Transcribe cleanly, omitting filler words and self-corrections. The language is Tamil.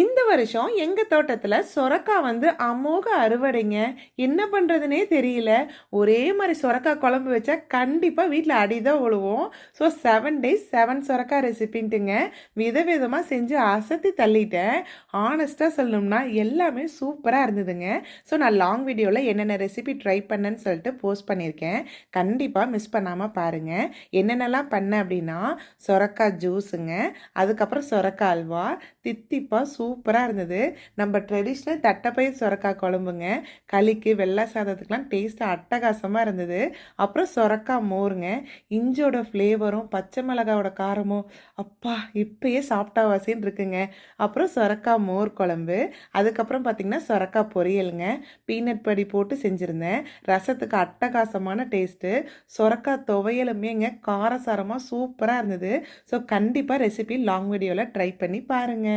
இந்த வருஷம் எங்க தோட்டத்துல சொரக்காய் வந்து அமோக அறுவடைங்க. என்ன பண்றதுனே தெரியல. ஒரே மாதிரி சொரக்காய் குழம்பு வச்சா கண்டிப்பா வீட்டில் அடிதான் விழுவோம். ஸோ 7 days 7 சொரக்காய் ரெசிபின்ட்டுங்க. விதவிதமா செஞ்சு அசத்தி தள்ளிட்டேன். ஆனஸ்டா சொல்லணும்னா எல்லாமே சூப்பரா இருந்ததுங்க. ஸோ நான் லாங் வீடியோவில் என்னென்ன ரெசிபி ட்ரை பண்ணேன்னு சொல்லிட்டு போஸ்ட் பண்ணியிருக்கேன். கண்டிப்பா மிஸ் பண்ணாம பாருங்க. என்னென்னலாம் பண்ணேன் அப்படின்னா, சொரக்காய் ஜூஸுங்க, அதுக்கப்புறம் சொரக்காய் அல்வா, தித்திப்பா சூப்பராக இருந்தது. நம்ம ட்ரெடிஷ்னல் தட்டைப்பயிர் சொரக்காய் குழம்புங்க. களிக்கு வெள்ளை சாதத்துக்கெலாம் டேஸ்ட்டு அட்டகாசமாக இருந்தது. அப்புறம் சொரக்காய் மோருங்க. இஞ்சோட ஃப்ளேவரும் பச்சை மிளகாவோட காரமும் அப்பா இப்பயே சாப்பிட்டா வசின்னு இருக்குங்க. அப்புறம் சொரக்காய் மோர் குழம்பு, அதுக்கப்புறம் பார்த்திங்கன்னா சொரக்காய் பொரியலுங்க. பீனட் படி போட்டு செஞ்சுருந்தேன். ரசத்துக்கு அட்டகாசமான டேஸ்ட்டு. சொரக்காய் துவையலுமேங்க காரசாரமாக சூப்பராக இருந்தது. ஸோ கண்டிப்பாக ரெசிபி லாங் வீடியோவில் ட்ரை பண்ணி பாருங்கள்.